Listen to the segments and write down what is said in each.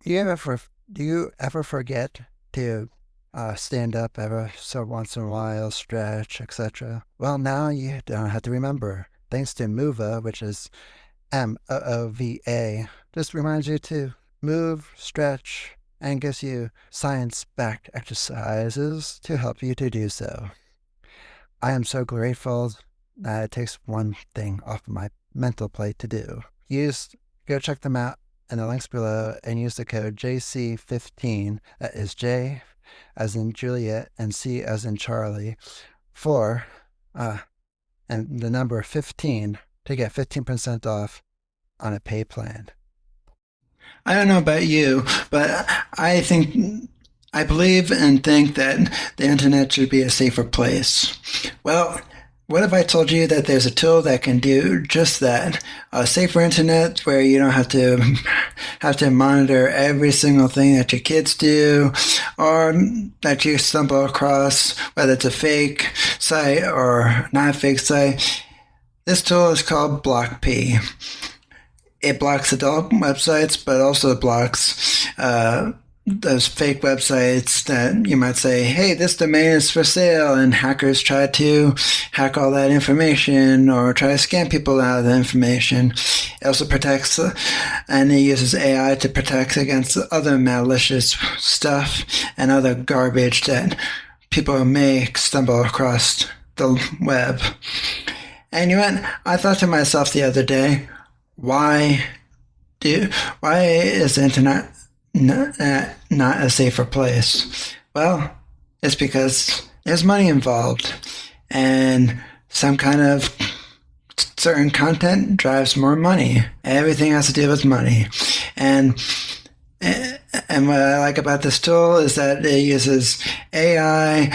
Do you ever forget to stand up ever so once in a while, stretch, etc.? Well, now you don't have to remember. Thanks to Mova, which is MOOVA, just reminds you to move, stretch, and gives you science-backed exercises to help you to do so. I am so grateful that it takes one thing off of my mental plate to do. Go check them out in the links below and use the code JC15, that is J as in Juliet and C as in Charlie, for and the number 15 to get 15% off on a pay plan. I don't know about you, but I believe and think that the internet should be a safer place. Well, what if I told you that there's a tool that can do just that? A safer internet where you don't have to monitor every single thing that your kids do or that you stumble across, whether it's a fake site or not a fake site. This tool is called BlockP. It blocks adult websites, but also blocks those fake websites that you might say, hey, this domain is for sale, and hackers try to hack all that information or try to scam people out of the information. It also protects, and it uses AI to protect against other malicious stuff and other garbage that people may stumble across the web. And you know what? I thought to myself the other day, why is the internet not a safer place? Well, it's because there's money involved, and some kind of certain content drives more money. Everything has to do with money. And what I like about this tool is that it uses AI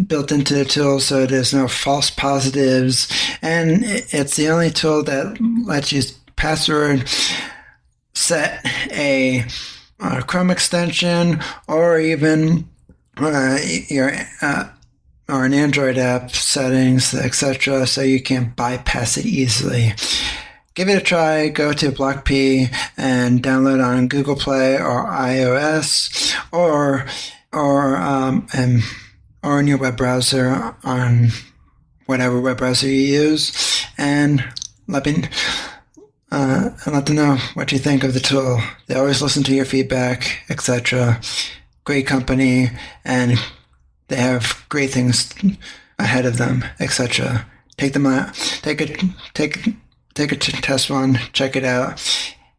built into the tool, so there's no false positives. And it's the only tool that lets you password set a Chrome extension or even your or an Android app settings, etc., so you can bypass it easily. Give it a try. Go to BlockP and download on Google Play or iOS or in your web browser on whatever web browser you use, and let them know what you think of the tool. They always listen to your feedback, etc. Great company, and they have great things ahead of them, etc. Take them out. Take a test one. Check it out.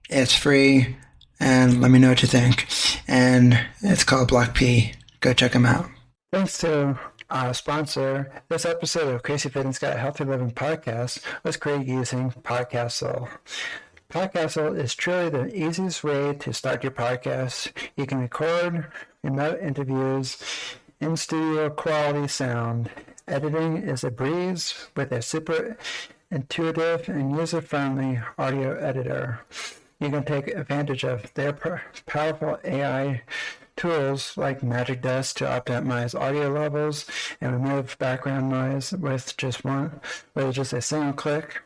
It's free, and let me know what you think. And it's called BlockP. Go check them out. Thanks to our sponsor. This episode of Crazy Fitness Guy Healthy Living Podcast was created using Podcastle. Podcastle is truly the easiest way to start your podcast. You can record remote interviews in studio quality sound. Editing is a breeze with a super intuitive and user-friendly audio editor. You can take advantage of their powerful AI tools like Magic Dust to optimize audio levels and remove background noise with just a single click.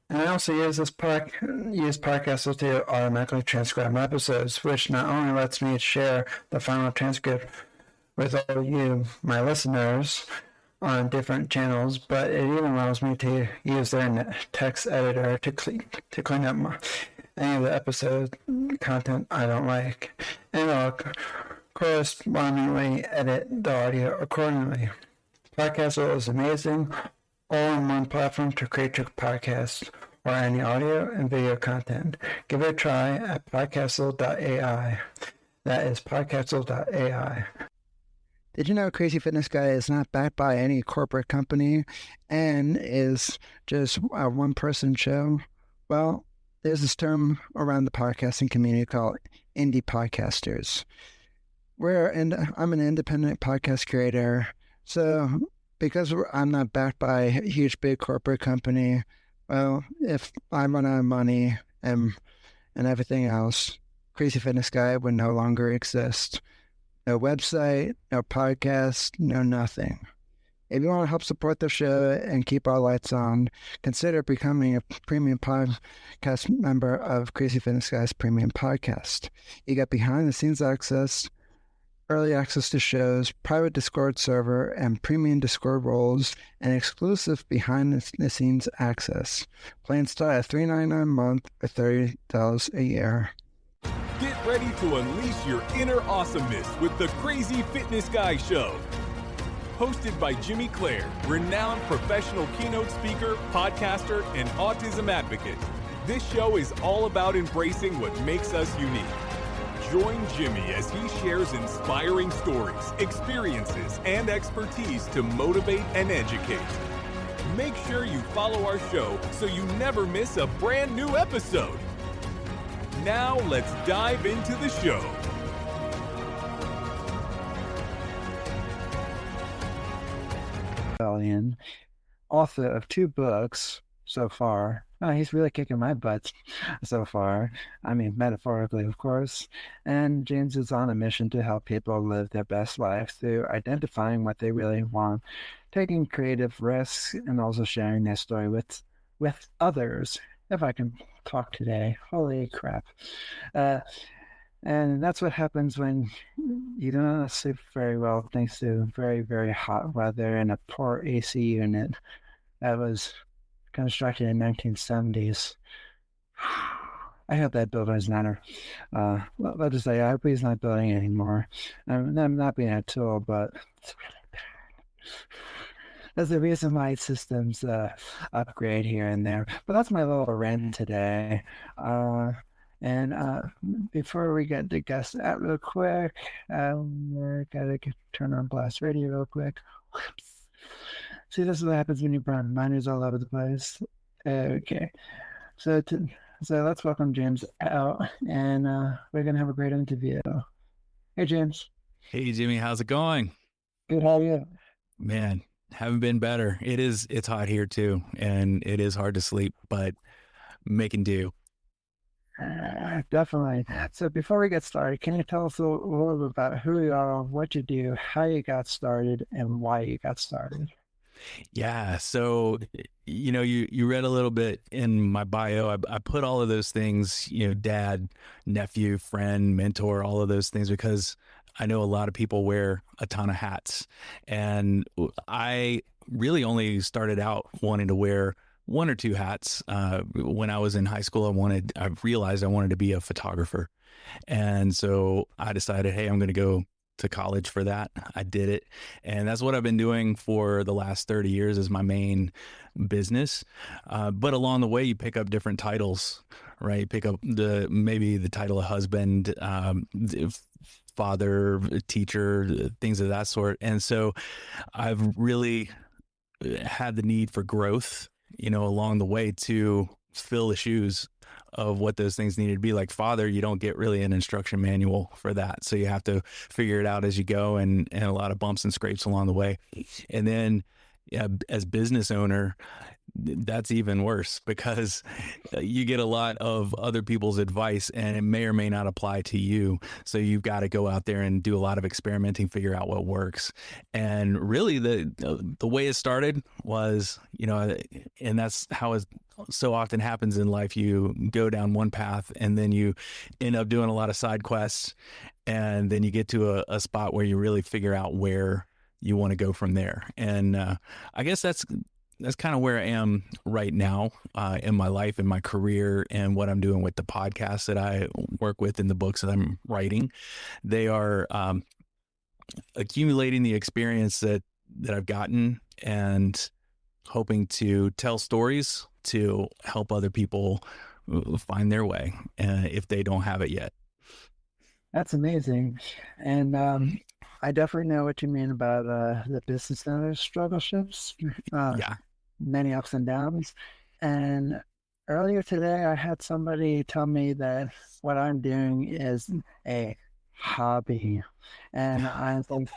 And I also use Podcastle to automatically transcribe my episodes, which not only lets me share the final transcript with all of you, my listeners, on different channels, but it even allows me to use their text editor to clean up any of the episode content I don't like, and I'll correspondingly edit the audio accordingly. Podcastle is amazing, all-in-one platform to create your podcast or any audio and video content. Give it a try at podcastle.ai. That is podcastle.ai. Did you know Crazy Fitness Guy is not backed by any corporate company and is just a one-person show? Well, there's this term around the podcasting community called indie podcasters. I'm an independent podcast creator, so because I'm not backed by a huge big corporate company, well, if I run out of money and everything else, Crazy Fitness Guy would no longer exist. No website, no podcast, no nothing. If you want to help support the show and keep our lights on, consider becoming a premium podcast member of Crazy Fitness Guy's premium podcast. You get behind the scenes access, early access to shows, private Discord server, and premium Discord roles, and exclusive behind-the-scenes access. Plans start at $3.99 a month or $30 a year. Get ready to unleash your inner awesomeness with the Crazy Fitness Guy Show. Hosted by Jimmy Clare, renowned professional keynote speaker, podcaster, and autism advocate. This show is all about embracing what makes us unique. Join Jimmy as he shares inspiring stories, experiences, and expertise to motivate and educate. Make sure you follow our show so you never miss a brand new episode. Now let's dive into the show. Author of 2 books so far. Oh, he's really kicking my butt so far. I mean, metaphorically, of course. And James is on a mission to help people live their best life through identifying what they really want, taking creative risks, and also sharing their story with others. If I can talk today. Holy crap. And that's what happens when you don't sleep very well thanks to very, very hot weather and a poor AC unit that was constructed in 1970s. I hope that building is not let's just say I hope he's not building anymore. I'm not being a tool, but it's really bad. There's a reason why systems upgrade here and there. But that's my little rant today. And before we get the guests out real quick, we're gotta turn on Blast Radio real quick. Whoops. See, this is what happens when you burn miners all over the place. Okay, so let's welcome James out, and we're gonna have a great interview. Hey, James. Hey, Jimmy, how's it going? Good. How are you? Man, haven't been better. It's hot here too, and it is hard to sleep, but making do. Definitely. So before we get started, can you tell us a little bit about who you are, what you do, how you got started, and why you got started? Yeah. So, you read a little bit in my bio. I put all of those things, dad, nephew, friend, mentor, all of those things, because I know a lot of people wear a ton of hats. And I really only started out wanting to wear 1 or 2 hats. When I was in high school, I realized I wanted to be a photographer. And so I decided, hey, I'm going to go to college for that. I did it. And that's what I've been doing for the last 30 years as my main business. But along the way, you pick up different titles, right? You pick up maybe the title of husband, father, teacher, things of that sort. And so I've really had the need for growth, along the way to fill the shoes of what those things needed to be. Like father, you don't get really an instruction manual for that. So you have to figure it out as you go, and a lot of bumps and scrapes along the way. And then as business owner, that's even worse, because you get a lot of other people's advice and it may or may not apply to you. So you've got to go out there and do a lot of experimenting, figure out what works. And really the way it started was, and that's how it so often happens in life. You go down one path and then you end up doing a lot of side quests. And then you get to a spot where you really figure out where you want to go from there. And I guess that's kind of where I am right now in my life, in my career, and what I'm doing with the podcasts that I work with and the books that I'm writing. They are accumulating the experience that I've gotten and hoping to tell stories to help other people find their way if they don't have it yet. That's amazing. And I definitely know what you mean about the business owner struggleships. Yeah. Many ups and downs. And earlier today, I had somebody tell me that what I'm doing is a hobby. And I think,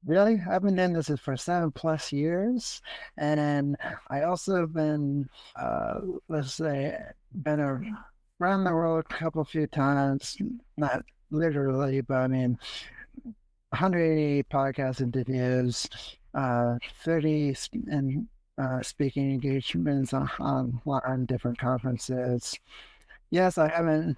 really? I've been doing this for 7+ years. And then I also have been, been around the world a few times, not literally, but I mean, 180 podcast interviews, 30 speaking engagements on different conferences. Yes, I haven't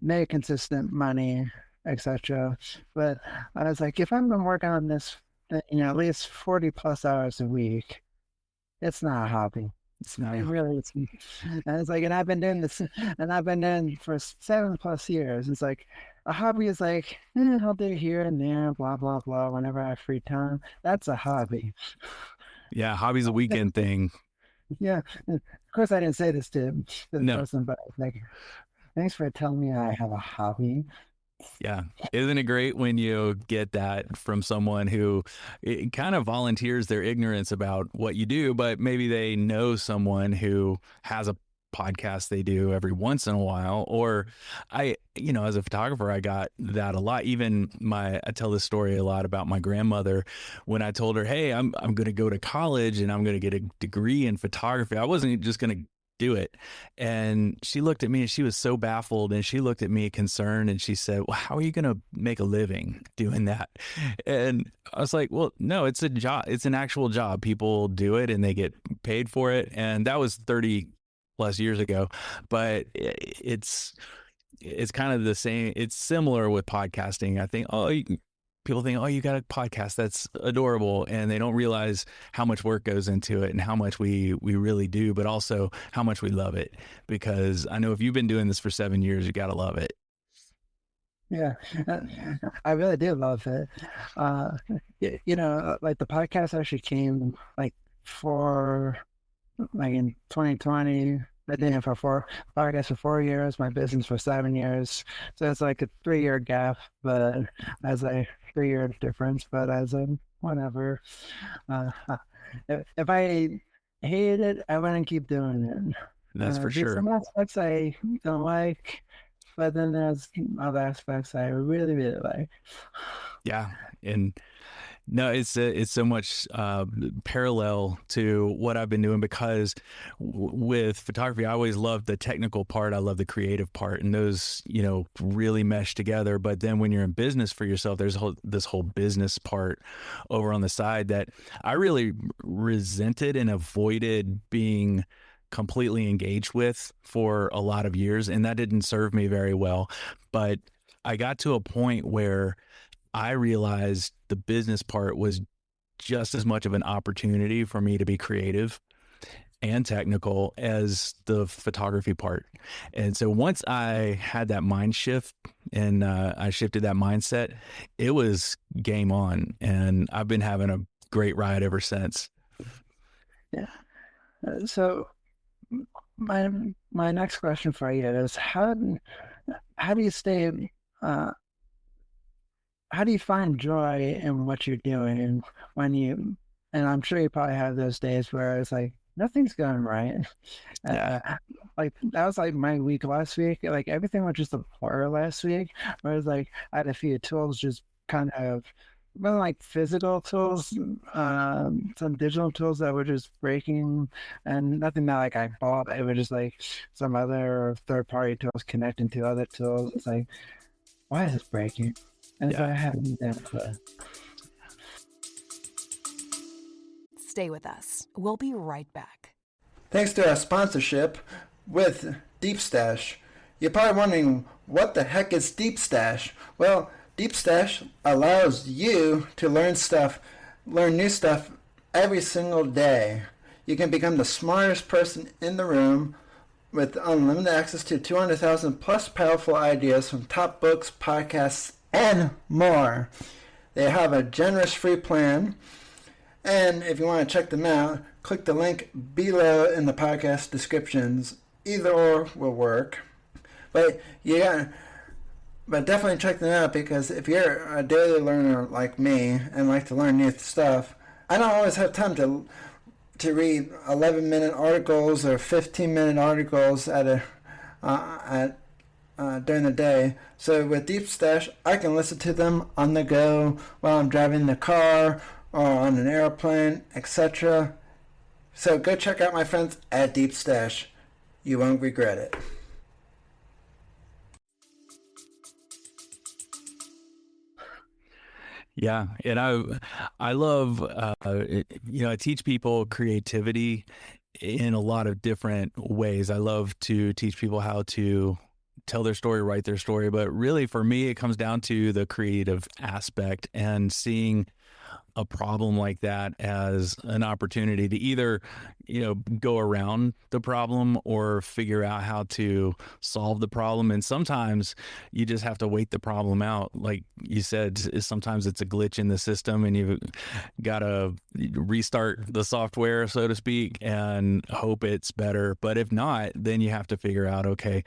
made consistent money, etc. But I was like, if I'm working on this, at least 40 plus hours a week, it's not a hobby. It really is. And it's like, and I've been doing this, and I've been doing it for 7+ years. It's like a hobby is like, I'll do here and there, blah blah blah, whenever I have free time. That's a hobby. Yeah, hobby's a weekend thing. Yeah. Of course, I didn't say this to the No. person, but like, thanks for telling me I have a hobby. Yeah. Isn't it great when you get that from someone who it kind of volunteers their ignorance about what you do, but maybe they know someone who has a podcast they do every once in a while? Or as a photographer, I got that a lot. Even I tell this story a lot about my grandmother. When I told her, hey, I'm going to go to college and I'm going to get a degree in photography, I wasn't just going to do it. And she looked at me and she was so baffled, and she looked at me concerned, and she said, well, how are you going to make a living doing that? And I was like, well, no, it's a job. It's an actual job. People do it and they get paid for it. And that was 30+ years ago, but it's kind of the same. It's similar with podcasting. I think, people think, oh, you got a podcast, that's adorable, and they don't realize how much work goes into it and how much we really do, but also how much we love it. Because I know if you've been doing this for 7 years, you got to love it. Yeah, I really do love it. Like the podcast actually came like in 2020. I did it for podcast for 4 years, my business for 7 years. So it's like a 3-year gap, but as a 3-year difference, but as a whatever. If I hated it, I wouldn't keep doing it. That's for sure. Some aspects I don't like, but then there's other aspects I really, really like. Yeah. And no, it's so much parallel to what I've been doing, because with photography, I always loved the technical part. I love the creative part, and those, really mesh together. But then when you're in business for yourself, there's this whole business part over on the side that I really resented and avoided being completely engaged with for a lot of years. And that didn't serve me very well. But I got to a point where I realized the business part was just as much of an opportunity for me to be creative and technical as the photography part. And so once I had that mind shift and I shifted that mindset, it was game on. And I've been having a great ride ever since. Yeah. So my next question for you is how do you stay how do you find joy in what you're doing and I'm sure you probably have those days where it's like nothing's going right. Like that was like my week last week. Like everything was just a blur last week. Where it was like I had a few tools just kind of well, like physical tools, some digital tools that were just breaking, and nothing that like I bought. It was just like some other third-party tools connecting to other tools. It's like, why is this breaking? And so I haven't done it. Stay with us. We'll be right back. Thanks to our sponsorship with Deep Stash. You're probably wondering, what the heck is Deep Stash? Well, Deep Stash allows you to learn new stuff every single day. You can become the smartest person in the room with unlimited access to 200,000 plus powerful ideas from top books, podcasts, and more. They have a generous free plan, and if you want to check them out, click the link below in the podcast descriptions. Either or will work. But definitely check them out, because if you're a daily learner like me and like to learn new stuff, I don't always have time to read 11-minute articles or 15-minute articles during the day. So with Deep Stash, I can listen to them on the go while I'm driving the car or on an airplane, etc. So go check out my friends at Deep Stash. You won't regret it. Yeah, and I love I teach people creativity in a lot of different ways. I love to teach people how to tell their story, write their story, but really for me it comes down to the creative aspect and seeing a problem like that as an opportunity to either, go around the problem or figure out how to solve the problem. And sometimes you just have to wait the problem out. Like you said, sometimes it's a glitch in the system and you've got to restart the software, so to speak, and hope it's better. But if not, then you have to figure out, okay,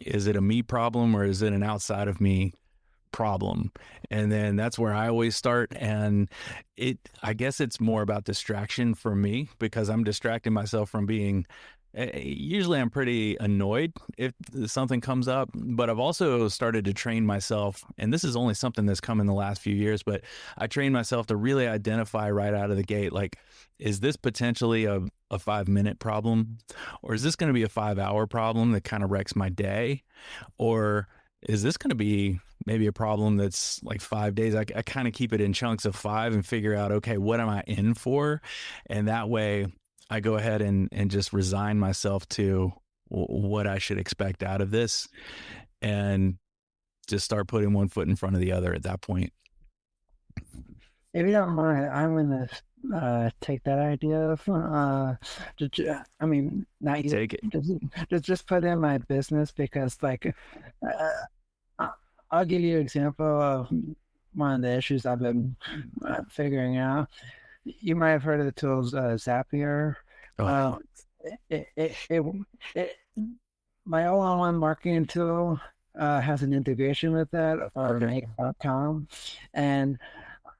is it a me problem or is it an outside of me problem? And then that's where I always start. And I guess it's more about distraction for me because I'm distracting myself from being, usually I'm pretty annoyed if something comes up, but I've also started to train myself. And this is only something that's come in the last few years, but I trained myself to really identify right out of the gate, like, is this potentially a 5-minute problem? Or is this going to be a 5-hour problem that kind of wrecks my day? Or is this going to be maybe a problem that's like 5 days? I kind of keep it in chunks of 5 and figure out, okay, what am I in for? And that way I go ahead and just resign myself to what I should expect out of this and just start putting one foot in front of the other at that point. If you don't mind, I'm going to take that idea. I mean, not you. Take it. Just put in my business because, like, I'll give you an example of one of the issues I've been figuring out. You might have heard of the tools Zapier. Oh. My all-in-one marketing tool has an integration with that, or make.com, and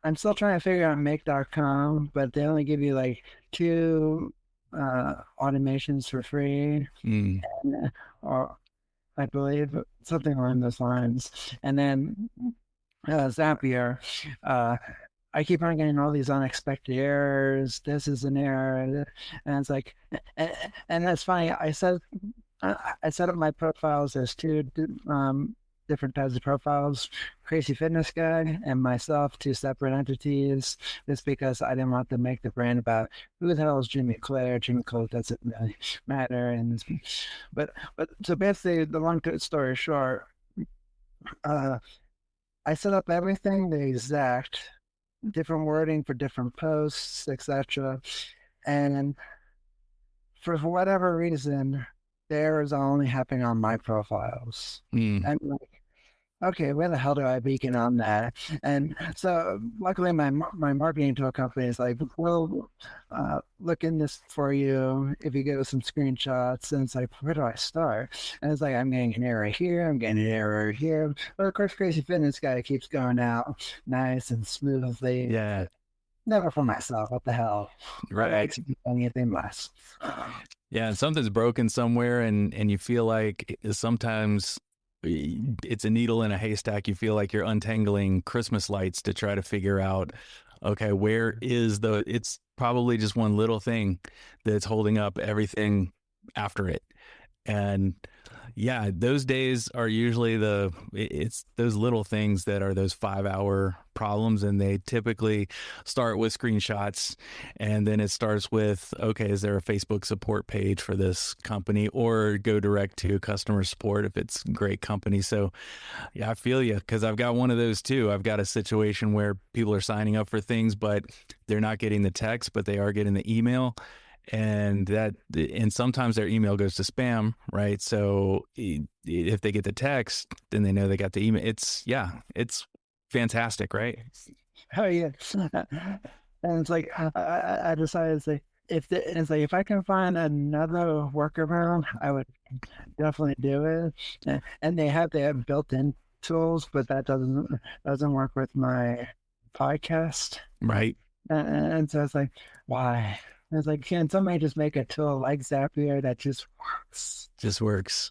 I'm still trying to figure out make.com, but they only give you like 2 automations for free, or I believe something along those lines. And then Zapier, I keep on getting all these unexpected errors. This is an error, and it's like, and that's funny. I set up my profiles as 2 different types of profiles: CrazyFitnessGuy and myself, 2 separate entities. Just because I didn't want to make the brand about who the hell is Jimmy Clare. Jimmy Clare doesn't really matter. And but so basically, the long story short, I set up everything the exact, different wording for different posts, etc. And for whatever reason, the errors are only happening on my profiles. I'm like, okay, where the hell do I beacon on that? And so luckily my marketing tool company is like, we'll look in this for you if you give us some screenshots. And it's like, where do I start? And it's like, I'm getting an error here, I'm getting an error here. But of course, Crazy Fitness Guy keeps going out nice and smoothly. Yeah. Never for myself. What the hell? Right. Anything less. Yeah. And something's broken somewhere and you feel like sometimes it's a needle in a haystack. You feel like you're untangling Christmas lights to try to figure out, okay, where is it's probably just one little thing that's holding up everything after it. And yeah, those days are usually it's those little things that are those 5-hour problems. And they typically start with screenshots. And then it starts with, okay, is there a Facebook support page for this company, or go direct to customer support if it's a great company. So yeah, I feel you, because I've got one of those too. I've got a situation where people are signing up for things, but they're not getting the text, but they are getting the email. And sometimes their email goes to spam, right? So if they get the text, then they know they got the email. It's fantastic, right? Oh yeah. And it's like, I decided to say, if I can find another workaround, I would definitely do it. And they have built-in tools, but that doesn't work with my podcast. Right. And so it's like, why? And it's like, can somebody just make a tool like Zapier that just works? Just works.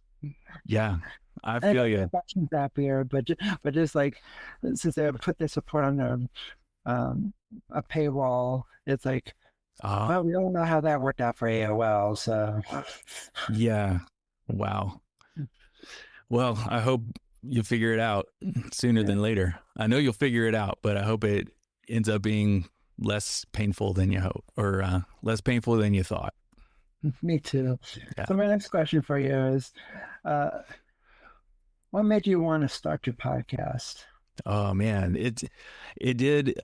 Yeah, I feel you. Zapier, but just like, since they put the support on a paywall, it's like, well, we don't know how that worked out for AOL, so. Yeah. Wow. Well, I hope you'll figure it out sooner than later. I know you'll figure it out, but I hope it ends up being less painful than you hope, or less painful than you thought. Me too. Yeah. So my next question for you is, what made you want to start your podcast? Oh man, it did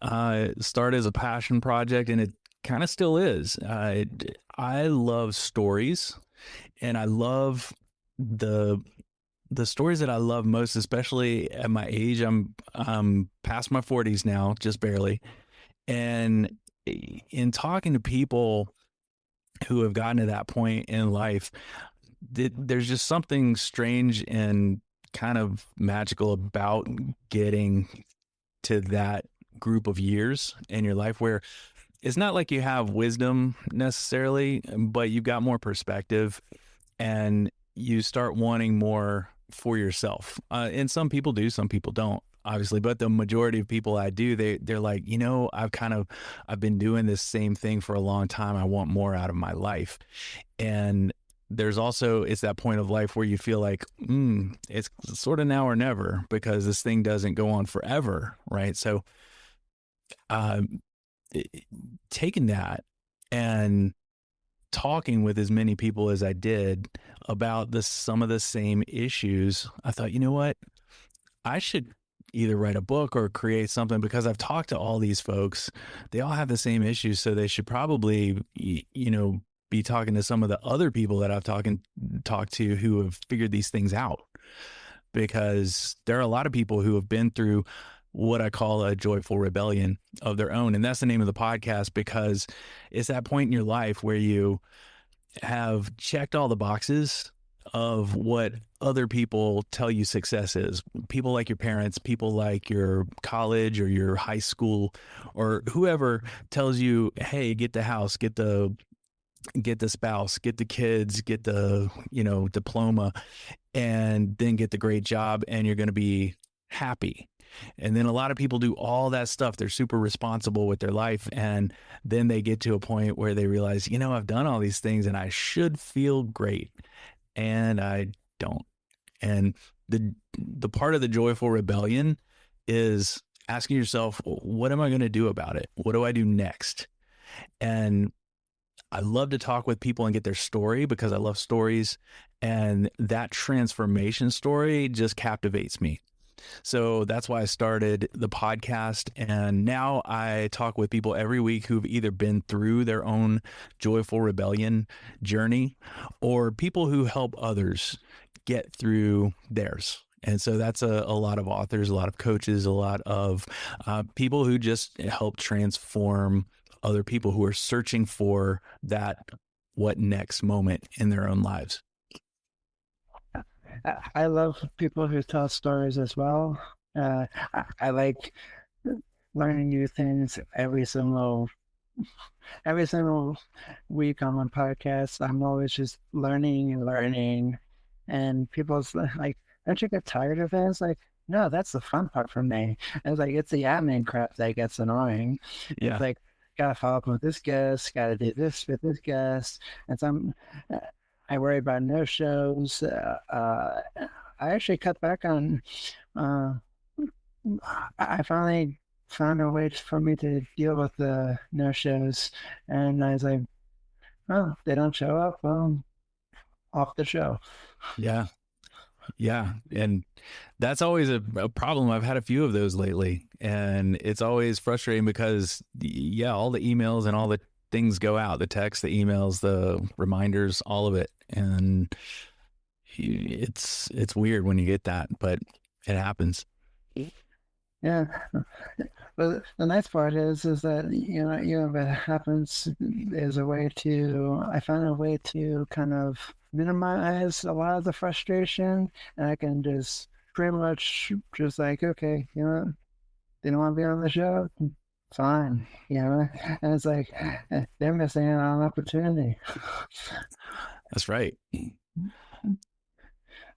start as a passion project, and it kind of still is. I love stories, and I love the stories that I love most, especially at my age. I'm past my 40s now, just barely, and in talking to people who have gotten to that point in life, there's just something strange and kind of magical about getting to that group of years in your life where it's not like you have wisdom necessarily, but you've got more perspective and you start wanting more for yourself. And some people do, some people don't, obviously, but the majority of people I do, they're like, I've been doing this same thing for a long time. I want more out of my life. And there's also, it's that point of life where you feel like, it's sort of now or never, because this thing doesn't go on forever. Right. So, taking that and talking with as many people as I did about some of the same issues, I thought, you know what, I should either write a book or create something, because I've talked to all these folks. They all have the same issues. So they should probably, be talking to some of the other people that I've talked to who have figured these things out, because there are a lot of people who have been through what I call a joyful rebellion of their own. And that's the name of the podcast, because it's that point in your life where you have checked all the boxes of what other people tell you success is. People like your parents, people like your college or your high school, or whoever tells you, hey, get the house, get the spouse, get the kids, get the, diploma, and then get the great job, and you're going to be happy. And then a lot of people do all that stuff. They're super responsible with their life. And then they get to a point where they realize, I've done all these things and I should feel great. And I don't. And the part of the joyful rebellion is asking yourself, what am I going to do about it? What do I do next? And I love to talk with people and get their story, because I love stories. And that transformation story just captivates me. So that's why I started the podcast. And now I talk with people every week who've either been through their own joyful rebellion journey, or people who help others get through theirs. And so that's a lot of authors, a lot of coaches, a lot of people who just help transform other people who are searching for that what next moment in their own lives. I love people who tell stories as well. I like learning new things every single week on my podcast. I'm always just learning, and people's like, don't you get tired of it? It's like, no, that's the fun part for me. And it's like, it's the admin crap that gets annoying. Yeah. It's like, gotta follow up with this guest, gotta do this with this guest, and I worry about no shows. I actually cut back on. I finally found a way for me to deal with the no shows, and I was like, "Oh, they don't show up. Well, off the show." Yeah, and that's always a problem. I've had a few of those lately, and it's always frustrating because, all the emails and all the things go out, the text, the emails, the reminders, all of it. And it's weird when you get that, but it happens. Yeah. But the nice part is that, if it happens, I found a way to kind of minimize a lot of the frustration, and I can just pretty much just like, okay, they don't want to be on the show. Fine, and it's like they're missing out on an opportunity. That's right.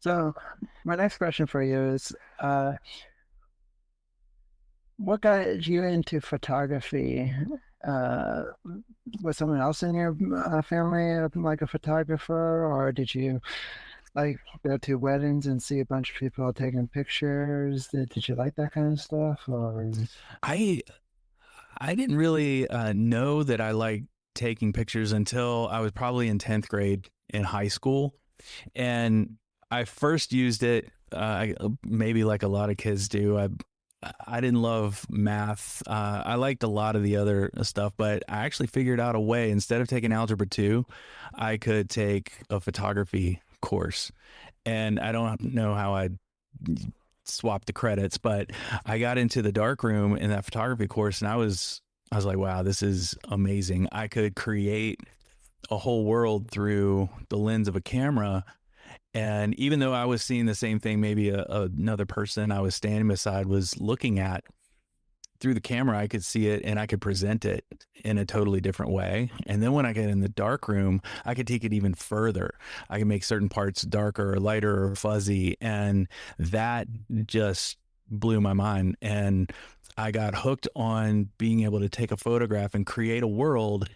So my next question for you is, what got you into photography? Was someone else in your family like a photographer, or did you like go to weddings and see a bunch of people taking pictures? Did you like that kind of stuff? Or I I didn't really know that I liked taking pictures until I was probably in 10th grade in high school. And I first used it, maybe like a lot of kids do. I didn't love math. I liked a lot of the other stuff, but I actually figured out a way. Instead of taking Algebra 2, I could take a photography course. And I don't know how I swap the credits, but I got into the dark room in that photography course, and I was like, wow, this is amazing. I could create a whole world through the lens of a camera. And even though I was seeing the same thing, maybe another person I was standing beside was looking at, through the camera, I could see it and I could present it in a totally different way. And then when I get in the dark room, I could take it even further. I can make certain parts darker or lighter or fuzzy. And that just blew my mind. And I got hooked on being able to take a photograph and create a world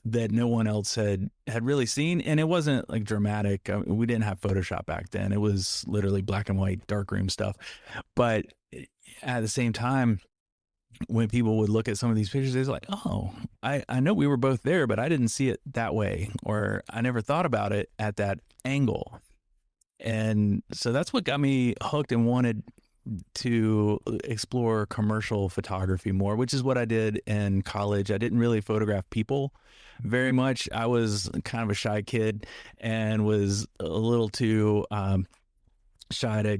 that no one else had really seen. And it wasn't like dramatic. We didn't have Photoshop back then. It was literally black and white darkroom stuff. But at the same time, when people would look at some of these pictures, they're like, oh, I know we were both there, but I didn't see it that way, or I never thought about it at that angle. And so that's what got me hooked and wanted to explore commercial photography more, which is what I did in college. I didn't really photograph people very much. I was kind of a shy kid and was a little too shy to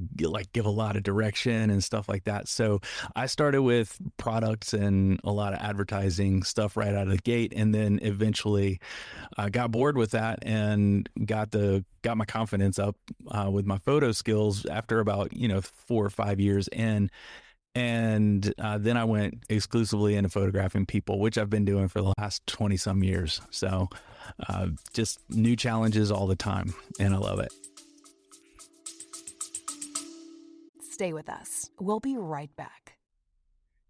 give a lot of direction and stuff like that. So I started with products and a lot of advertising stuff right out of the gate, and then eventually got bored with that and got my confidence up with my photo skills after about 4 or 5 years in. And then I went exclusively into photographing people, which I've been doing for the last 20 some years. So just new challenges all the time, and I love it. Stay with us. We'll be right back.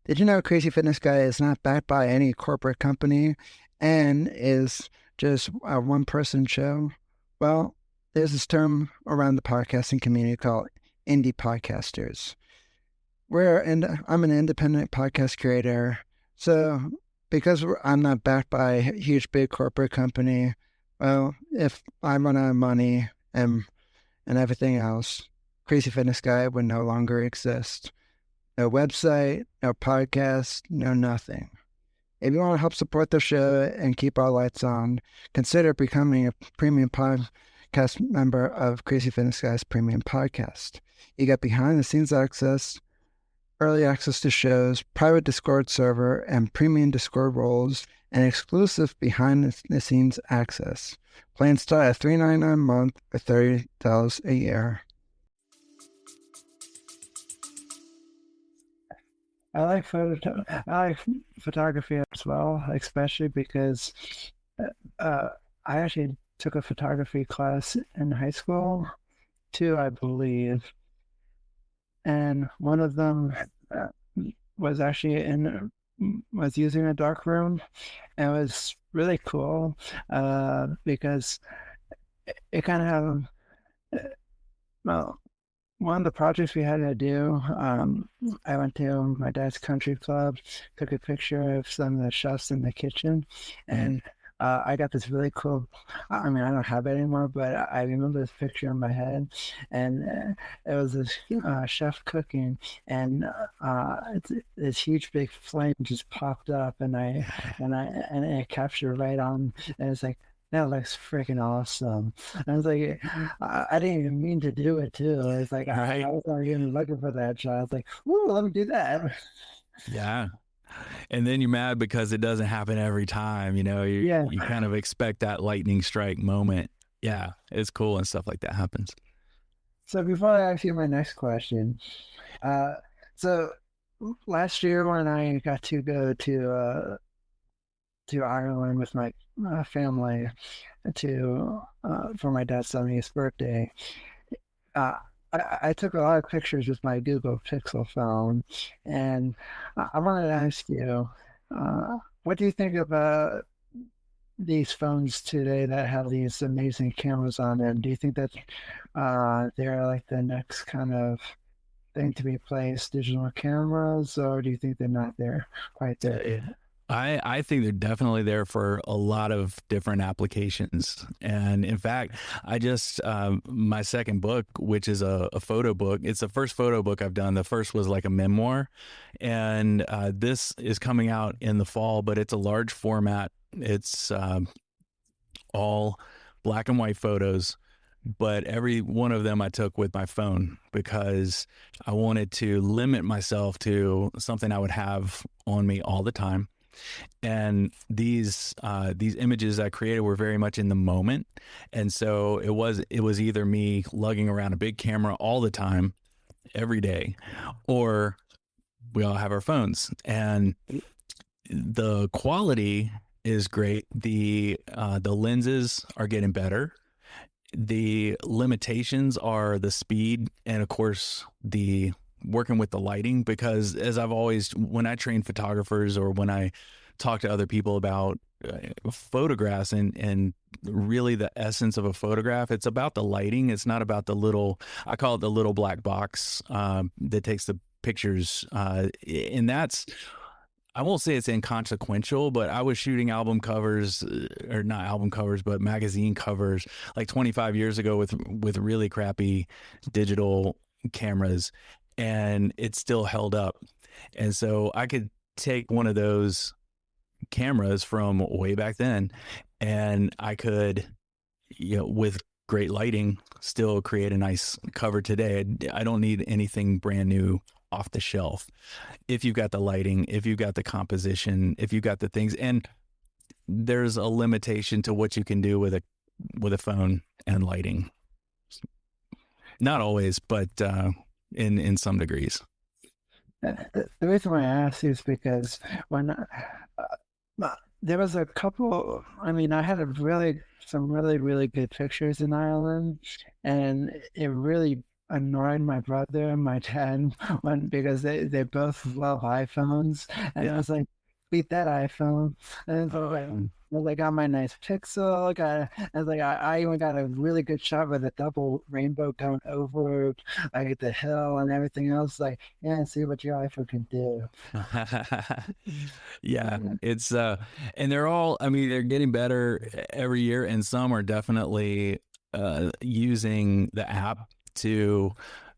did you know Crazy Fitness Guy is not backed by any corporate company and is just a one-person show? Well, there's this term around the podcasting community called indie podcasters. I'm an independent podcast creator, so because I'm not backed by a huge big corporate company, well, if I run out of money and everything else, Crazy Fitness Guy would no longer exist. No website, no podcast, no nothing. If you want to help support the show and keep our lights on, consider becoming a premium podcast member of Crazy Fitness Guy's premium podcast. You get behind-the-scenes access, early access to shows, private Discord server, and premium Discord roles, and exclusive behind-the-scenes access. Plans start at $3.99 a month or $30 a year. I like photography as well, especially because I actually took a photography class in high school, too, I believe. And one of them was actually was using a dark room, and it was really cool because it kind of well, one of the projects we had to do, I went to my dad's country club, took a picture of some of the chefs in the kitchen, and I got this really cool, I mean, I don't have it anymore, but I remember this picture in my head, and it was this chef cooking, and this huge big flame just popped up, and it captured right on, and it's like, that looks freaking awesome. And I was like, I didn't even mean to do it too. It's like, I was not even looking for that shot. I was like, ooh, let me do that. Yeah. And then you're mad because it doesn't happen every time. You kind of expect that lightning strike moment. Yeah, it's cool and stuff like that happens. So before I ask you my next question, so last year when I got to go to Ireland with my family for my dad's 70th birthday, I took a lot of pictures with my Google Pixel phone, and I wanted to ask you, what do you think about these phones today that have these amazing cameras on them, do you think that they're like the next kind of thing to replace digital cameras, or do you think they're not there quite there yet? I think they're definitely there for a lot of different applications. And in fact, I just, my second book, which is a photo book, it's the first photo book I've done. The first was like a memoir. And this is coming out in the fall, but it's a large format. It's all black and white photos, but every one of them I took with my phone because I wanted to limit myself to something I would have on me all the time. And these images I created were very much in the moment, and so it was either me lugging around a big camera all the time, every day, or we all have our phones, and the quality is great. The lenses are getting better. The limitations are the speed and, of course, the working with the lighting, because as I've always, when I train photographers or when I talk to other people about photographs and really the essence of a photograph, it's about the lighting. It's not about the little, I call it the little black box that takes the pictures. And that's, I won't say it's inconsequential, but I was shooting album covers, or not album covers, but magazine covers like 25 years ago with really crappy digital cameras, and it still held up. And so I could take one of those cameras from way back then, and I could, with great lighting, still create a nice cover today. I don't need anything brand new off the shelf. If you've got the lighting, if you've got the composition, if you've got the things, and there's a limitation to what you can do with a phone and lighting. Not always, but in some degrees. The reason why I asked you is because when there was a couple, I mean, I had some really good pictures in Ireland, and it really annoyed my brother and my dad because they both love iPhones, and I was like, beat that iPhone. And so I got my nice Pixel. I even got a really good shot with a double rainbow going over like the hill and everything else. Like, yeah, see what your iPhone can do. Yeah, it's and they're all, I mean, they're getting better every year, and some are definitely using the app to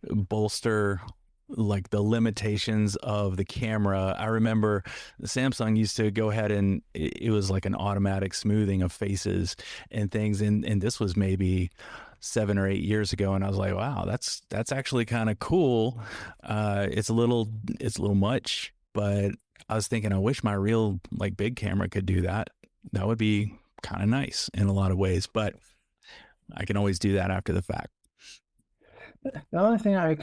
bolster like the limitations of the camera. I remember Samsung used to go ahead and it was like an automatic smoothing of faces and things, and this was maybe 7 or 8 years ago, and I was like, wow, that's actually kind of cool. It's a little much, but I was thinking, I wish my real like big camera could do that. That would be kind of nice in a lot of ways, but I can always do that after the fact. The only thing that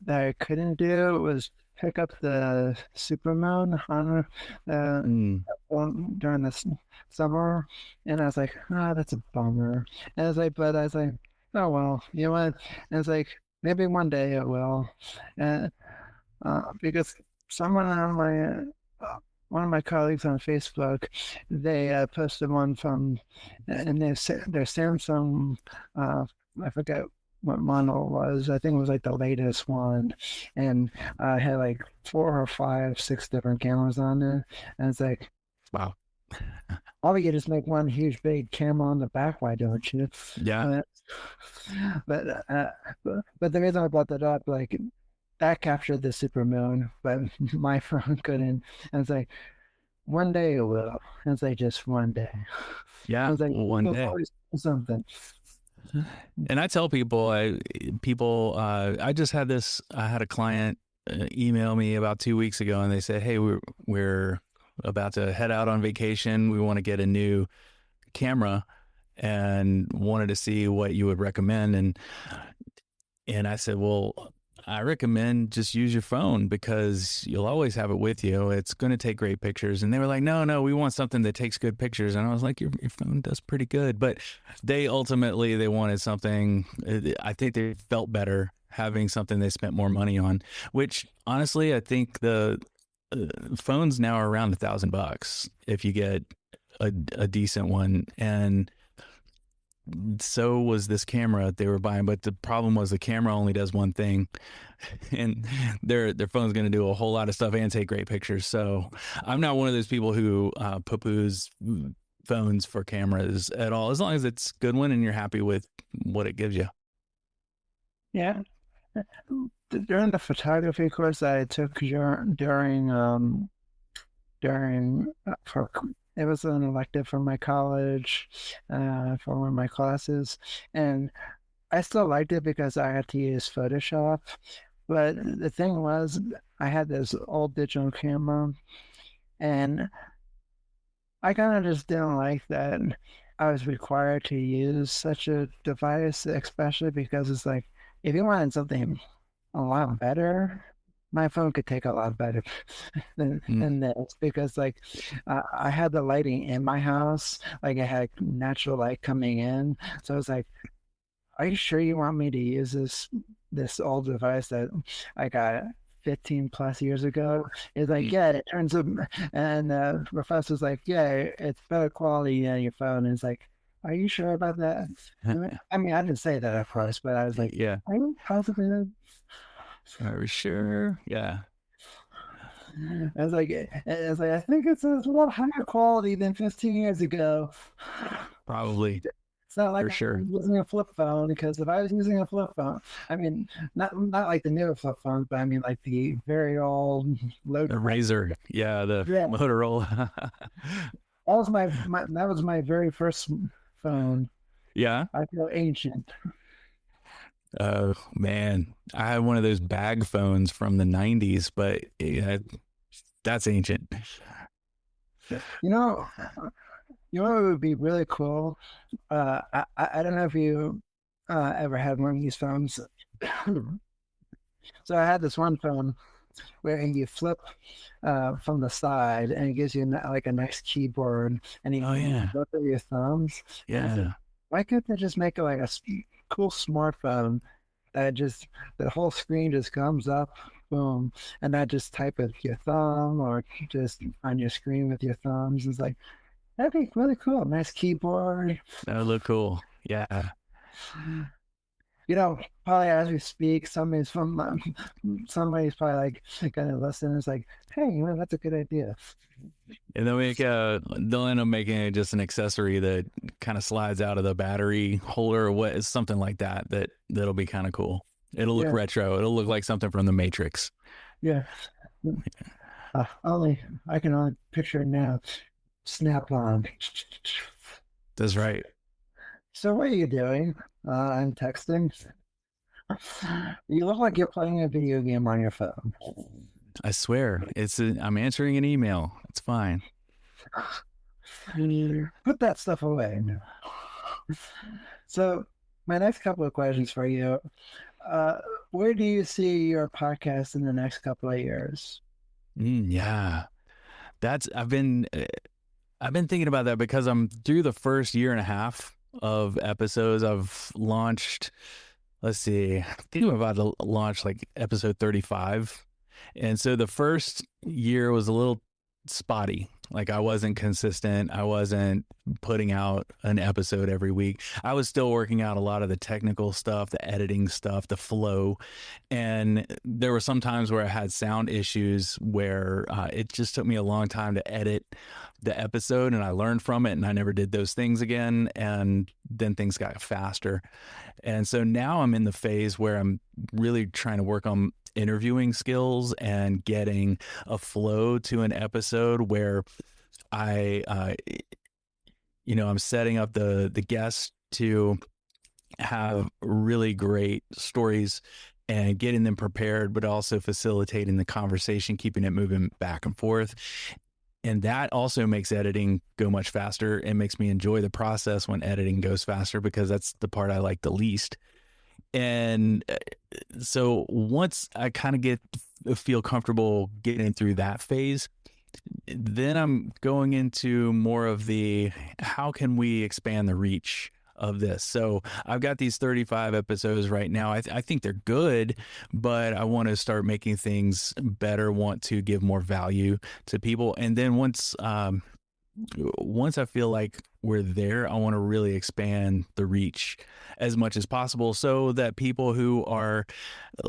I couldn't do was pick up the supermoon during the summer, and I was like, that's a bummer. And I was like, oh well, you know what? And it's like maybe one day it will, and because someone on one of my colleagues on Facebook, they posted one from, and their Samsung. I forget what model it was. I think it was like the latest one, and had like 4 or 5, 6 different cameras on it. And it's like, wow, all we get is make one huge big camera on the back. Why don't you? Yeah. But the reason I brought that up, like, that captured the supermoon, but my phone couldn't. And it's like, one day it will. And it's like, just one day. Yeah, it's like, one day. Something. And I tell people, I just had I had a client email me about 2 weeks ago, and they said, hey, we're about to head out on vacation. We want to get a new camera and wanted to see what you would recommend. And I said, well, I recommend just use your phone because you'll always have it with you. It's going to take great pictures. And they were like, no, we want something that takes good pictures. And I was like, your phone does pretty good. But they wanted something, I think they felt better having something they spent more money on, which honestly, I think the phones now are around $1,000 if you get a decent one, and so was this camera they were buying. But the problem was the camera only does one thing, and their phone's going to do a whole lot of stuff and take great pictures. So I'm not one of those people who poo-poos phones for cameras at all, as long as it's a good one and you're happy with what it gives you. Yeah. During the photography course that I took it was an elective for my college, for one of my classes, and I still liked it because I had to use Photoshop. But the thing was, I had this old digital camera, and I kind of just didn't like that I was required to use such a device, especially because it's like, if you wanted something a lot better, my phone could take a lot better than this, because like I had the lighting in my house, like I had natural light coming in. So it's like, are you sure you want me to use this old device that I got 15 plus years ago? It's like, yeah, it turns up, and the professor's like, yeah, it's better quality than your phone. And it's like, are you sure about that? I mean, I didn't say that at first, but I was like, Yeah. are you positive? Are we sure? Yeah. I was like, I think it's a lot higher quality than 15 years ago. Probably. It's not like For sure. I was using a flip phone, because if I was using a flip phone, I mean, not like the newer flip phones, but I mean like the very old low. The Razor. Yeah. The Yeah. Motorola. That was my very first phone. Yeah. I feel ancient. Oh man, I had one of those bag phones from the 90s, but yeah, that's ancient. You know what would be really cool? I don't know if you ever had one of these phones. So I had this one phone where you flip from the side, and it gives you like a nice keyboard, and you can look at your thumbs. Yeah. Why couldn't they just make it like a cool smartphone that just, the whole screen just comes up, boom, and not just type with your thumb or just on your screen with your thumbs? It's like, that'd be really cool. Nice keyboard. That would look cool. Yeah. You know, probably as we speak, somebody's probably like gonna listen. It's like, hey, that's a good idea. And they'll end up making it just an accessory that kind of slides out of the battery holder or what is something like that'll be kind of cool. It'll look retro. It'll look like something from the Matrix. Yeah. I can only picture it now. Snap on. That's right. So what are you doing? I'm texting. You look like you're playing a video game on your phone. I swear, I'm answering an email. It's fine. Put that stuff away. So my next couple of questions for you. Where do you see your podcast in the next couple of years? Yeah. I've been thinking about that because I'm through the first year and a half of episodes. I've launched, let's see, I think I'm about to launch like episode 35. And so the first year was a little spotty. Like I wasn't consistent. I wasn't putting out an episode every week. I was still working out a lot of the technical stuff, the editing stuff, the flow. And there were some times where I had sound issues where it just took me a long time to edit the episode, and I learned from it, and I never did those things again. And then things got faster. And so now I'm in the phase where I'm really trying to work on interviewing skills and getting a flow to an episode where I'm setting up the guests to have really great stories and getting them prepared, but also facilitating the conversation, keeping it moving back and forth. And that also makes editing go much faster. It makes me enjoy the process when editing goes faster, because that's the part I like the least. And so once I kind of feel comfortable getting through that phase, then I'm going into more of how can we expand the reach of this? So I've got these 35 episodes right now. I think they're good, but I want to start making things better, want to give more value to people. And then once once I feel like we're there, I want to really expand the reach as much as possible so that people who are,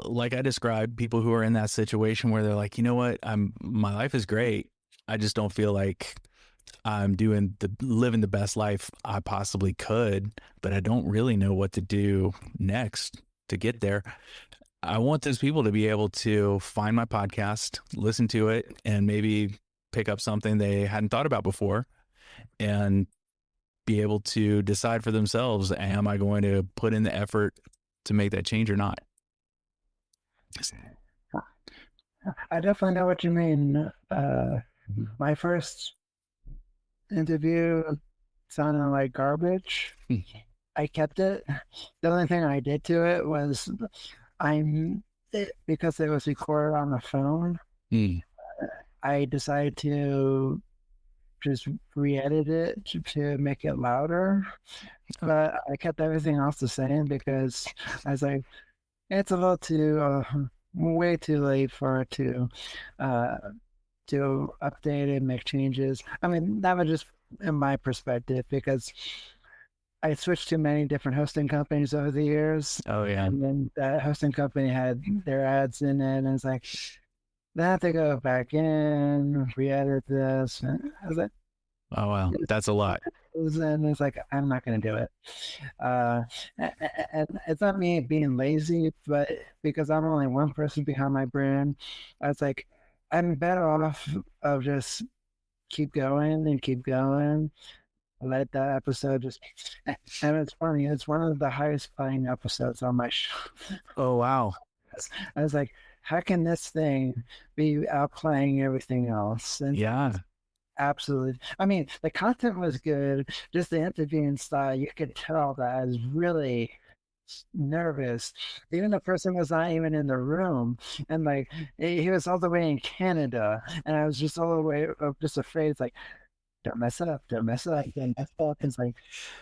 like I described, people who are in that situation where they're like, you know what, my life is great. I just don't feel like I'm living the best life I possibly could, but I don't really know what to do next to get there. I want those people to be able to find my podcast, listen to it, and maybe pick up something they hadn't thought about before and be able to decide for themselves, am I going to put in the effort to make that change or not? I definitely know what you mean. My first interview sounded like garbage. I kept it. The only thing I did to it was because it was recorded on the phone, I decided to just re-edit it to make it louder. But I kept everything else the same because I was like, it's a little too, way too late for it to update and make changes. I mean, that was just in my perspective because I switched to many different hosting companies over the years. Oh, yeah. And then that hosting company had their ads in it, and it's like, then I have to go back in, re-edit this. And I was like, oh, wow. That's a lot. and it's like, I'm not going to do it. And it's not me being lazy, but because I'm only one person behind my brand, I was like, I'm better off of just keep going and keep going. Let that episode just, and it's funny, it's one of the highest playing episodes on my show. Oh, wow. I was like, how can this thing be outplaying everything else? And yeah, absolutely. I mean, the content was good, just the interviewing style, you could tell that I was really nervous. Even the person was not even in the room, and like he was all the way in Canada, and I was just all the way just afraid. It's like, don't mess up, don't mess up, don't mess up. It's like,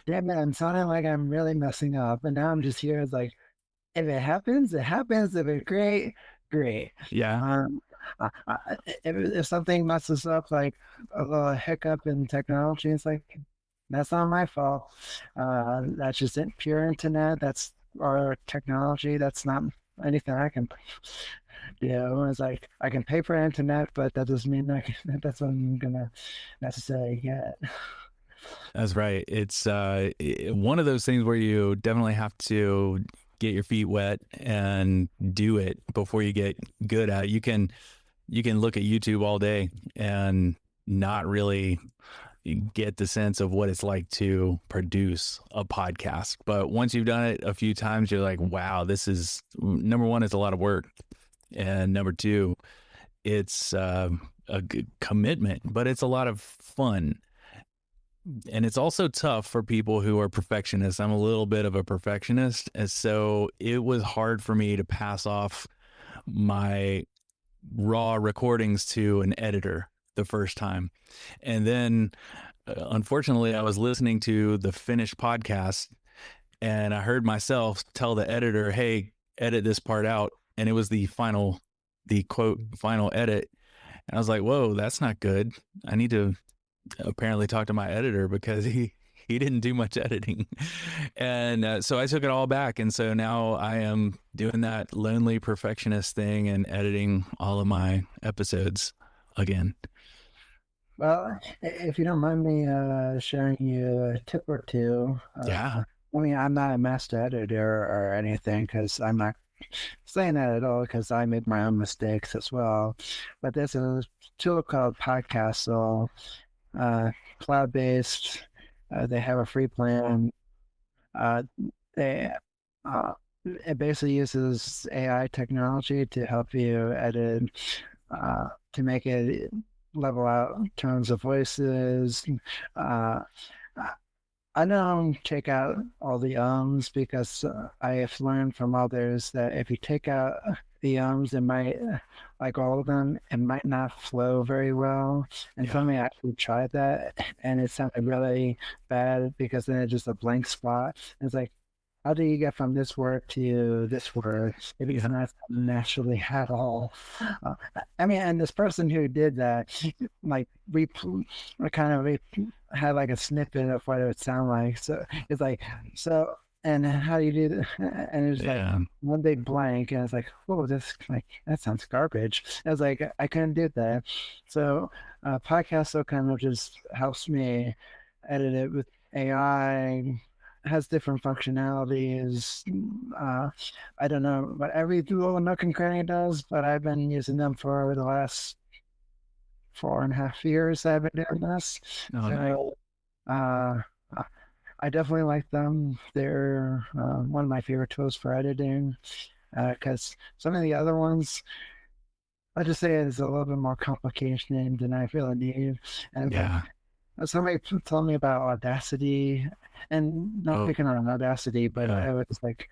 damn it, I'm sounding like I'm really messing up. And now I'm just here. It's like, if it happens, it happens. If it's great, great. Yeah. If something messes up, like a little hiccup in technology, it's like, that's not my fault. That's just pure internet. That's our technology. That's not anything I can do. It's like, I can pay for internet, but that doesn't mean that's what I'm gonna necessarily get. That's right. It's one of those things where you definitely have to get your feet wet and do it before you get good at it. You can look at YouTube all day and not really get the sense of what it's like to produce a podcast. But once you've done it a few times, you're like, wow, this is, number one, it's a lot of work. And number two, it's a good commitment, but it's a lot of fun. And it's also tough for people who are perfectionists. I'm a little bit of a perfectionist. And so it was hard for me to pass off my raw recordings to an editor the first time. And then, unfortunately, I was listening to the finished podcast and I heard myself tell the editor, hey, edit this part out. And it was the quote, final edit. And I was like, whoa, that's not good. I need to apparently talk to my editor because he didn't do much editing. And so I took it all back. And so now I am doing that lonely perfectionist thing and editing all of my episodes again. Well, if you don't mind me sharing you a tip or two. Yeah. I mean, I'm not a master editor or anything because I'm not saying that at all because I make my own mistakes as well. But there's a tool called Podcastle, cloud-based. They have a free plan. It basically uses AI technology to help you edit, to make it level out tones of voices. I don't take out all the ums because I have learned from others that if you take out the ums, it might, like all of them, it might not flow very well. And somebody actually tried that and it sounded really bad because then it's just a blank spot. It's like, how do you get from this word to this word if it's not naturally at all? Uh, I mean, and this person who did that, like, kind of had like a snippet of what it would sound like. So it's like, so, and how do you do that? And it's like Yeah. one big blank, and it's like, oh, this like that sounds garbage. I was like, I couldn't do that. So, Podcast kind of just helps me edit it with AI, has different functionalities. Uh, I don't know what every little nook and cranny does, but I've been using them for the last 4.5 years I've been doing this. Oh, nice. So uh, I definitely like them. They're one of my favorite tools for editing because some of the other ones, I just say it's a little bit more complicated than I feel I need. And Yeah. somebody told me about Audacity, and not Oh, picking on Audacity, but yeah. I was like,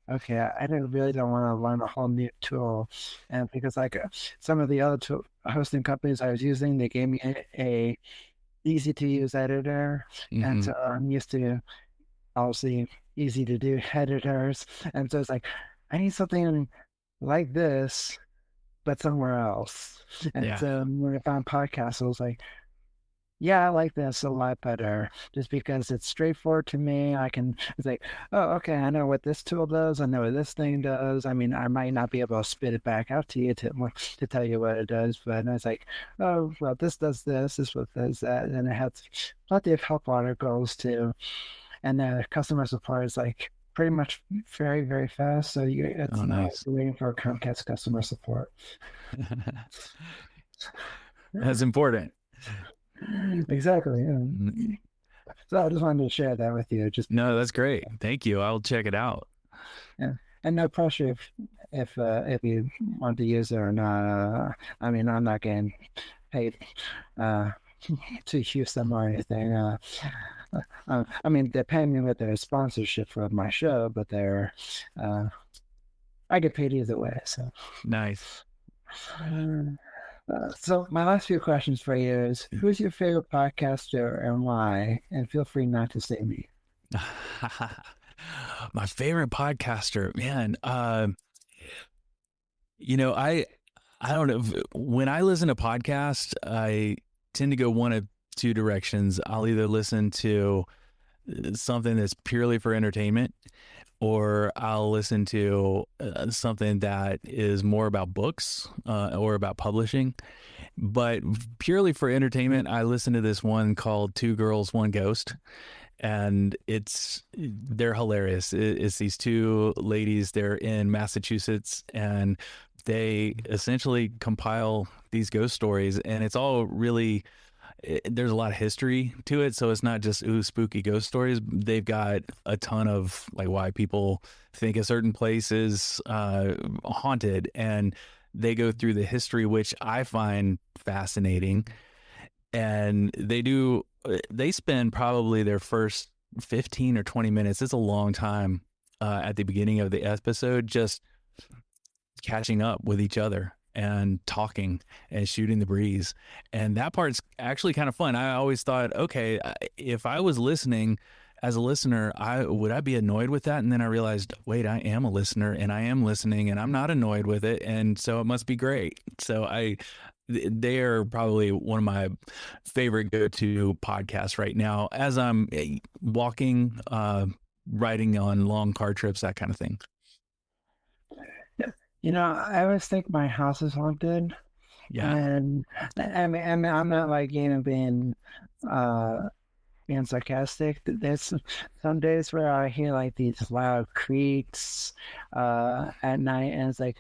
okay, really don't want to learn a whole new tool, and because like some of the other hosting companies I was using, they gave me a easy to use editor, and Hmm. so I'm used to obviously easy to do editors, and so it's like I need something like this, but somewhere else, and Yeah. so when I found podcasts, I was like, yeah, I like this a lot better just because it's straightforward to me. It's like, oh, okay, I know what this tool does. I know what this thing does. I mean, I might not be able to spit it back out to you to tell you what it does, but it's like, oh, well, this does this, this what does that. And it has plenty of help articles too. And the customer support is like pretty much very, very fast. So it's Oh, not like nice. you're waiting for Comcast customer support. That's important. Exactly. Yeah. So I just wanted to share that with you. Just No, that's great. Thank you. I'll check it out. yeah, and no pressure if you want to use it or not. I mean, I'm not getting paid uh, to use them or anything. I mean, they're paying me with their sponsorship for my show, but uh, I get paid either way. So, Nice. so my last few questions for you is: who's your favorite podcaster and why? And feel free not to say me. My favorite podcaster, man. You know, I don't know. When I listen to podcasts, I tend to go one of two directions. I'll either listen to something that's purely for entertainment, or I'll listen to something that is more about books or about publishing. But purely for entertainment, I listen to this one called Two Girls, One Ghost. And they're hilarious. It's these two ladies. They're in Massachusetts, and they essentially compile these ghost stories, and it's all really there's a lot of history to it, so it's not just spooky ghost stories. They've got a ton of like why people think a certain place is haunted, and they go through the history, which I find fascinating. And they spend probably their first 15 or 20 minutes, it's a long time, at the beginning of the episode, just catching up with each other and talking and shooting the breeze. And that part's actually kind of fun. I always thought, okay, if I was listening as a listener, would I be annoyed with that? And then I realized, wait, I am a listener and I am listening and I'm not annoyed with it. And so it must be great. So they are probably one of my favorite go-to podcasts right now as I'm walking, riding on long car trips, that kind of thing. You know, I always think my house is haunted, Yeah. and I mean, I'm not like uh, being sarcastic. There's some days where I hear like these loud creaks at night, and it's like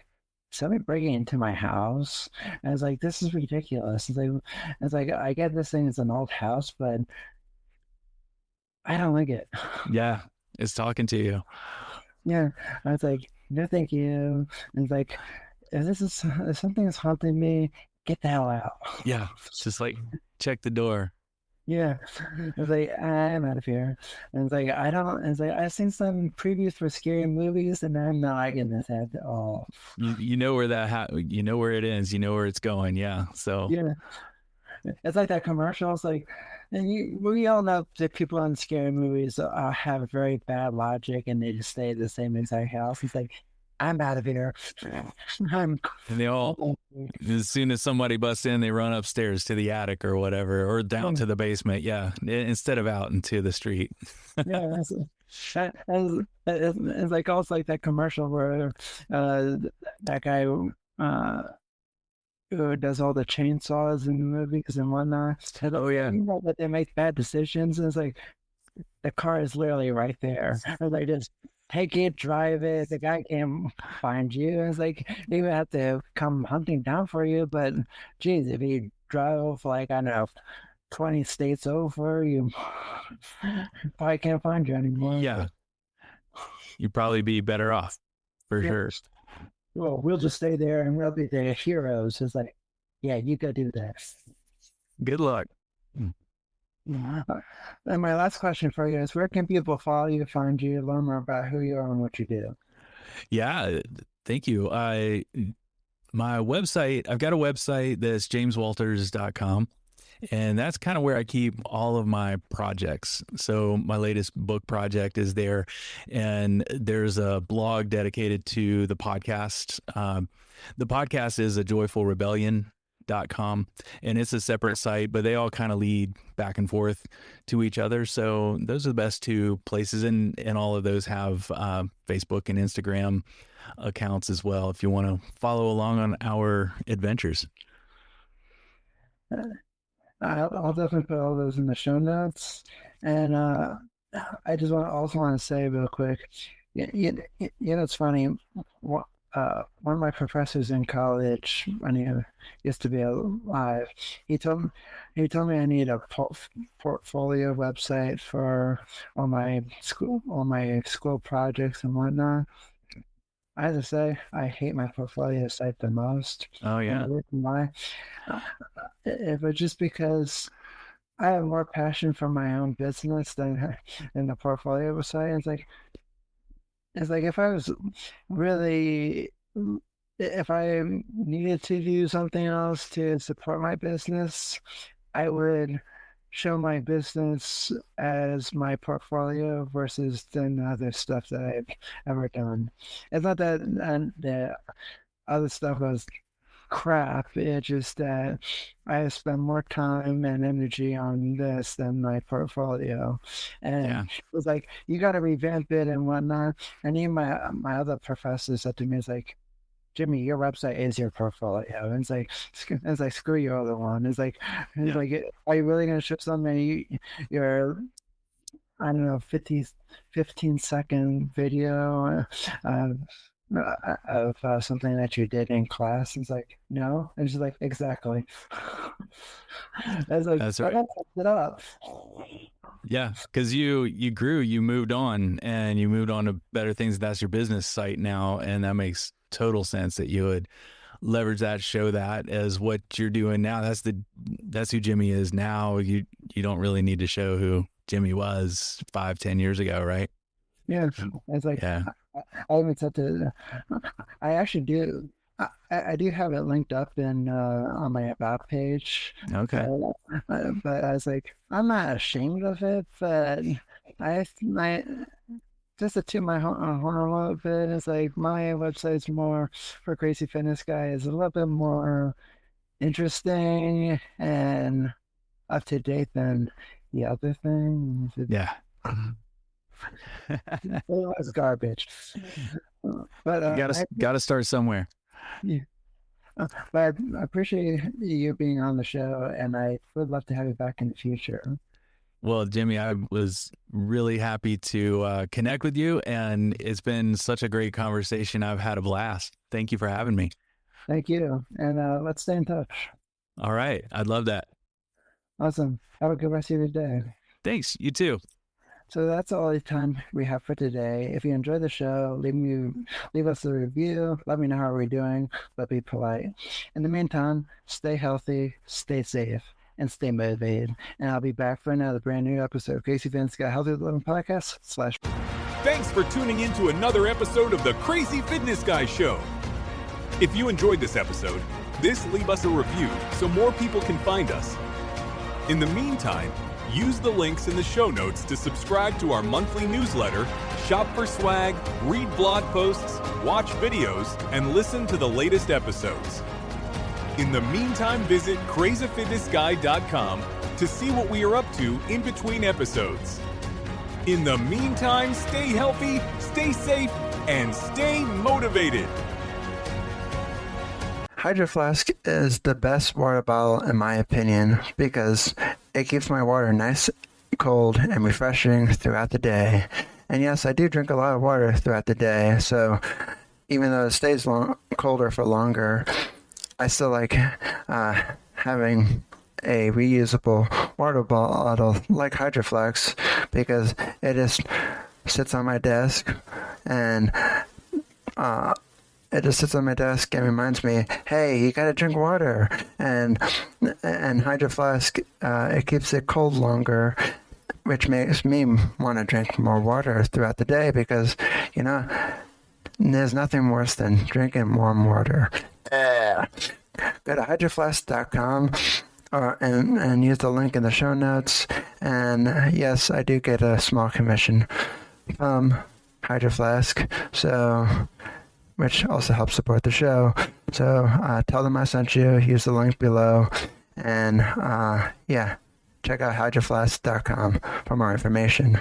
somebody breaking into my house, and it's like this is ridiculous. It's like I get this thing is an old house, but I don't like it. Yeah. It's talking to you. Yeah, I was like, no, thank you. And it's like, if something is haunting me, get the hell out. Yeah. Just like check the door. Yeah, it's like I'm out of here. And it's like I don't. It's like I've seen some previews for scary movies, and I'm not liking this at all. You know where you know where it is. You know where it's going. Yeah. So Yeah, it's like that commercial. It's like, and we all know that people in scary movies have very bad logic and they just stay at the same exact house. It's like, I'm out of here. I'm. And they all, as soon as somebody busts in, they run upstairs to the attic or whatever, or down to the basement. Yeah, instead of out into the street. Yeah, it's like almost like that commercial where that guy who does all the chainsaws in the movies and whatnot. Oh yeah, You know that they make bad decisions, and it's like the car is literally right there. Or they just take it, drive it. The guy can't find you. It's like they would have to come hunting down for you. But geez, if he drove like, I don't know, 20 states over, you probably can't find you anymore. yeah. You'd probably be better off for sure. Well, we'll just stay there and we'll be the heroes. It's like, yeah, you go do that. Good luck. And my last question for you is, where can people follow you, find you, learn more about who you are and what you do? Yeah, thank you. My website, I've got a website that's jameswalters.com. And that's kind of where I keep all of my projects. So my latest book project is there. And there's a blog dedicated to the podcast. The podcast is ajoyfulrebellion.com. And it's a separate site, but they all kind of lead back and forth to each other. So those are the best two places. And all of those have Facebook and Instagram accounts as well, if you want to follow along on our adventures. I'll definitely put all those in the show notes. And I just also want to say real quick, you know, it's funny. One of my professors in college, when he used to be alive, he told me I need a portfolio website for all my school projects and whatnot. I have to say, I hate my portfolio site the most. Oh, yeah. And the reason why, if it's just because I have more passion for my own business than the portfolio site. It's like if I was really, if I needed to do something else to support my business, I would show my business as my portfolio versus the other stuff that I've ever done. It's not that the other stuff was crap. It's just that I spend more time and energy on this than my portfolio. And it was like, you got to revamp it and whatnot. And even my other professor said to me, it's like, Jimmy, your website is your portfolio. And it's like, screw your other one. It's like, are you really going to show something your, I don't know, 15-second video of something that you did in class? It's like, no. And she's like, exactly. It's like, that's right. It up. Yeah, because you grew, you moved on, and you moved on to better things. That's your business site now, and that makes total sense that you would leverage that, show that as what you're doing now. That's who Jimmy is now. You don't really need to show who Jimmy was 5-10 years ago, right? Yeah, it's like, I even said to, I actually do. I do have it linked up in on my about page. Okay. But I was like, I'm not ashamed of it, but I just to toot my horn a little bit, it's like my website's more for Crazy Fitness Guy is a little bit more interesting and up to date than the other thing. Yeah. It was garbage. But you gotta start somewhere. Yeah. But I appreciate you being on the show, and I would love to have you back in the future. Well, Jimmy, I was really happy to connect with you, and it's been such a great conversation. I've had a blast. Thank you for having me. Thank you, and let's stay in touch. All right. I'd love that. Awesome. Have a good rest of your day. Thanks. You too. So that's all the time we have for today. If you enjoyed the show, leave us a review. Let me know how we're doing, but be polite. In the meantime, stay healthy, stay safe, and stay motivated. And I'll be back for another brand new episode of Crazy Fitness Guy Healthy Living Podcast / Thanks for tuning in to another episode of the Crazy Fitness Guy Show. If you enjoyed this episode, leave us a review so more people can find us. In the meantime, use the links in the show notes to subscribe to our monthly newsletter, shop for swag, read blog posts, watch videos, and listen to the latest episodes. In the meantime, visit CrazyFitnessGuy.com to see what we are up to in between episodes. In the meantime, stay healthy, stay safe, and stay motivated. Hydro Flask is the best water bottle in my opinion because it keeps my water nice, cold, and refreshing throughout the day. And yes, I do drink a lot of water throughout the day, so even though it stays colder for longer, I still like having a reusable water bottle like Hydro Flask because it just sits on my desk and reminds me, hey, you gotta drink water. And Hydro Flask, it keeps it cold longer, which makes me want to drink more water throughout the day because, there's nothing worse than drinking warm water. Go to hydroflask.com and use the link in the show notes. And yes, I do get a small commission from Hydro Flask, which also helps support the show. So tell them I sent you. Use the link below. And check out hydroflask.com for more information.